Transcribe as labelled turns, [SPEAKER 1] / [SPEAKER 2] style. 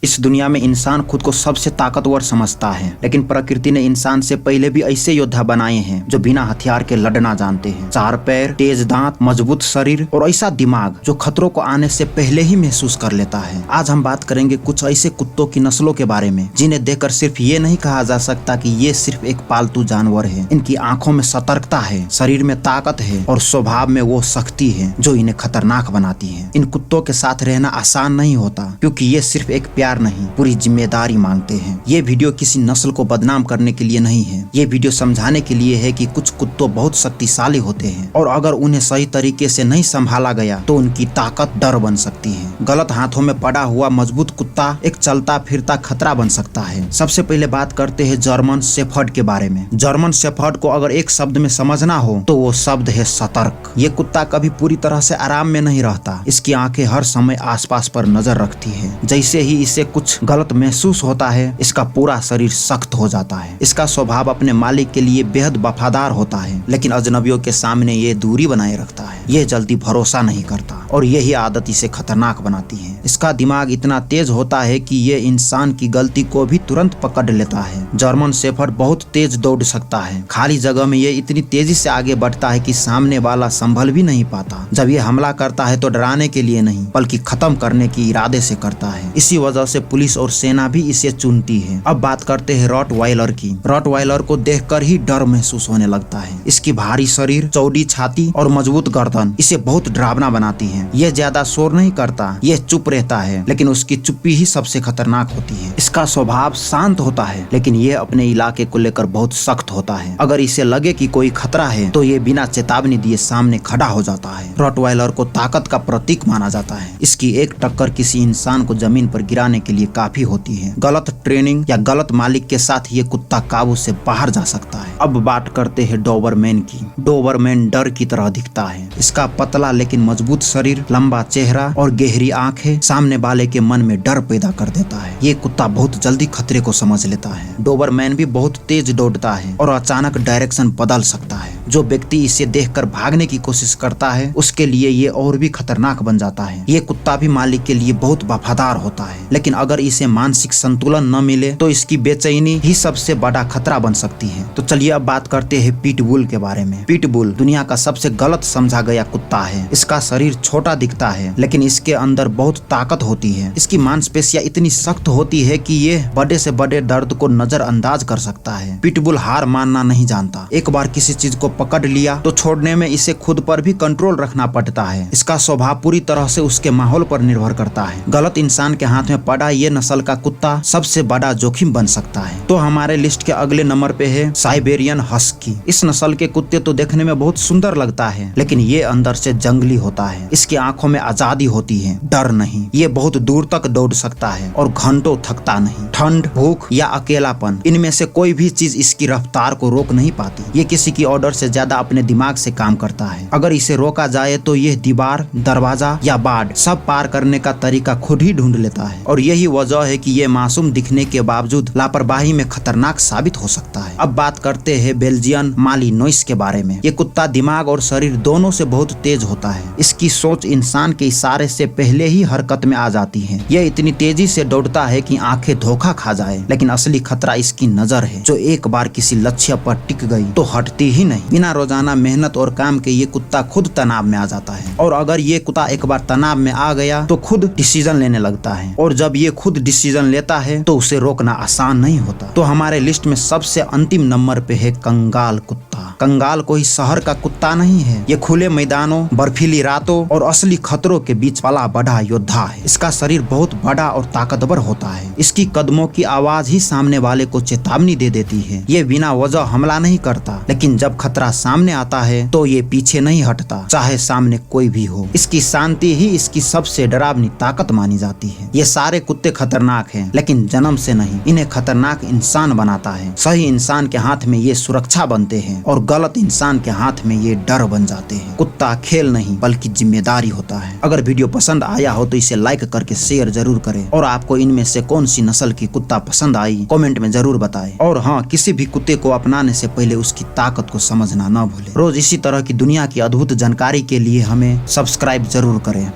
[SPEAKER 1] इस दुनिया में इंसान खुद को सबसे ताकतवर समझता है, लेकिन प्रकृति ने इंसान से पहले भी ऐसे योद्धा बनाए हैं जो बिना हथियार के लड़ना जानते हैं। 4 पैर, तेज दांत, मजबूत शरीर और ऐसा दिमाग जो खतरों को आने से पहले ही महसूस कर लेता है। आज हम बात करेंगे कुछ ऐसे कुत्तों की नस्लों के बारे में जिन्हें देखकर सिर्फ ये नहीं कहा जा सकता कि ये सिर्फ एक पालतू जानवर है। इनकी आंखों में सतर्कता है, शरीर में ताकत है और स्वभाव में वो शक्ति है जो इन्हें खतरनाक बनाती है। इन कुत्तों के साथ रहना आसान नहीं होता, क्योंकि ये सिर्फ एक प्यार नहीं, पूरी जिम्मेदारी मांगते हैं। ये वीडियो किसी नस्ल को बदनाम करने के लिए नहीं है। ये वीडियो समझाने के लिए है कि कुछ कुत्तों बहुत शक्तिशाली होते हैं और अगर उन्हें सही तरीके से नहीं संभाला गया तो उनकी ताकत डर बन सकती है। गलत हाथों में पड़ा हुआ मजबूत कुत्ता एक चलता फिरता खतरा बन सकता है। सबसे पहले बात करते हैं जर्मन शेफर्ड के बारे में। जर्मन शेफर्ड को अगर एक शब्द में समझना हो तो वो शब्द है सतर्क। ये कुत्ता कभी पूरी तरह से आराम में नहीं रहता। इसकी आंखें हर समय आसपास पर नजर रखती है। जैसे ही इसे कुछ गलत महसूस होता है, इसका पूरा शरीर सख्त हो जाता है। इसका स्वभाव अपने मालिक के लिए बेहद वफादार होता है, लेकिन अजनबियों के सामने ये दूरी बनाए रखता है। यह जल्दी भरोसा नहीं करता और यही आदत इसे खतरनाक बनाती है। इसका दिमाग इतना तेज होता है कि ये इंसान की गलती को भी तुरंत पकड़ लेता है। जर्मन शेफर्ड बहुत तेज दौड़ सकता है। खाली जगह में ये इतनी तेजी से आगे बढ़ता है कि सामने वाला संभल भी नहीं पाता। जब ये हमला करता है तो डराने के लिए नहीं, बल्कि खत्म करने के इरादे से करता है। इसी वजह से पुलिस और सेना भी इसे चुनती है। अब बात करते हैं रॉटवाइलर की। रॉटवाइलर को देखकर ही डर महसूस होने लगता है। इसकी भारी शरीर, चौड़ी छाती और मजबूत गर्दन इसे बहुत डरावना बनाती है। ये ज्यादा शोर नहीं करता, ये चुप रहता है, लेकिन उसकी चुप्पी ही सबसे खतरनाक होती है। इसका स्वभाव शांत होता है, लेकिन ये अपने इलाके को लेकर बहुत सख्त होता है। अगर इसे लगे कि कोई खतरा है तो ये बिना चेतावनी दिए सामने खड़ा हो जाता है। रॉटवाइलर को ताकत का प्रतीक माना जाता है। इसकी एक टक्कर किसी इंसान को जमीन पर गिराने के लिए काफी होती है। गलत ट्रेनिंग या गलत मालिक के साथ ये कुत्ता काबू से बाहर जा सकता है। अब बात करते हैं डोबरमैन की। डोबरमैन डर की तरह दिखता है। इसका पतला लेकिन मजबूत शरीर, लंबा चेहरा और गहरी आंखें सामने वाले के मन में डर पैदा कर देता है। ये कुत्ता बहुत जल्दी खतरे को समझ लेता है। डोबरमैन भी बहुत तेज दौड़ता है और अचानक डायरेक्शन बदल सकता है। जो व्यक्ति इसे देखकर भागने की कोशिश करता है उसके लिए ये और भी खतरनाक बन जाता है। ये कुत्ता भी मालिक के लिए बहुत वफादार होता है, लेकिन अगर इसे मानसिक संतुलन न मिले तो इसकी बेचैनी ही सबसे बड़ा खतरा बन सकती है। तो चलिए अब बात करते हैं पिटबुल के बारे में। पिटबुल दुनिया का सबसे गलत समझा गया कुत्ता है। इसका शरीर छोटा दिखता है, लेकिन इसके अंदर बहुत ताकत होती है। इसकी मांसपेशियां इतनी सख्त होती है कि ये बड़े से बड़े दर्द को नजरअंदाज कर सकता है। पिटबुल हार मानना नहीं जानता। एक बार किसी चीज को पकड़ लिया तो छोड़ने में इसे खुद पर भी कंट्रोल रखना पड़ता है। इसका स्वभाव पूरी तरह से उसके माहौल पर निर्भर करता है। गलत इंसान के हाथ में पड़ा ये नस्ल का कुत्ता सबसे बड़ा जोखिम बन सकता है। तो हमारे लिस्ट के अगले नंबर पे है साइबेरियन हस्की। इस नस्ल के कुत्ते तो देखने में बहुत सुंदर लगता है, लेकिन ये अंदर से जंगली होता है। इसकी आंखों में आजादी होती है, डर नहीं। ये बहुत दूर तक दौड़ सकता है और घंटों थकता नहीं। ठंड, भूख या अकेलापन, इनमें से कोई भी चीज इसकी रफ्तार को रोक नहीं पाती। ये किसी की ऑर्डर से ज्यादा अपने दिमाग से काम करता है। अगर इसे रोका जाए तो यह दीवार, दरवाजा या बाड़ सब पार करने का तरीका खुद ही ढूंढ लेता है। और यही वजह है कि ये मासूम दिखने के बावजूद लापरवाही में खतरनाक साबित हो सकता है। अब बात करते हैं बेल्जियन मालिनोइस के बारे में। ये कुत्ता दिमाग और शरीर दोनों से बहुत तेज होता है। इसकी सोच इंसान के इशारे से पहले ही हरकत में आ जाती है। यह इतनी तेजी से दौड़ता है कि आंखें धोखा खा जाए, लेकिन असली खतरा इसकी नजर है, जो एक बार किसी लक्ष्य पर टिक गई तो हटती ही नहीं। बिना रोजाना मेहनत और काम के ये कुत्ता खुद तनाव में आ जाता है, और अगर ये कुत्ता एक बार तनाव में आ गया तो खुद डिसीजन लेने लगता है, और जब ये खुद डिसीजन लेता है तो उसे रोकना आसान नहीं होता। तो हमारे लिस्ट में सबसे अंतिम नंबर पे है कंगाल कुत्ता। कंगाल कोई शहर का कुत्ता नहीं है। ये खुले मैदानों, बर्फीली रातों और असली खतरों के बीच पला बढ़ा योद्धा है। इसका शरीर बहुत बड़ा और ताकतवर होता है। इसकी कदमों की आवाज ही सामने वाले को चेतावनी दे देती है। ये बिना वजह हमला नहीं करता, लेकिन जब खतरा सामने आता है तो ये पीछे नहीं हटता, चाहे सामने कोई भी हो। इसकी शांति ही इसकी सबसे डरावनी ताकत मानी जाती है। ये सारे कुत्ते खतरनाक हैं, लेकिन जन्म से नहीं। इन्हें खतरनाक इंसान बनाता है। सही इंसान के हाथ में ये सुरक्षा बनते हैं और गलत इंसान के हाथ में ये डर बन जाते हैं। कुत्ता खेल नहीं बल्कि जिम्मेदारी होता है। अगर वीडियो पसंद आया हो तो इसे लाइक करके शेयर जरूर करें, और आपको इनमें से कौन सी नस्ल की कुत्ता पसंद आई कमेंट में जरूर बताएं। और हाँ, किसी भी कुत्ते को अपनाने से पहले उसकी ताकत को समझना न भूलें। रोज इसी तरह की दुनिया की अद्भुत जानकारी के लिए हमें सब्सक्राइब जरूर करें।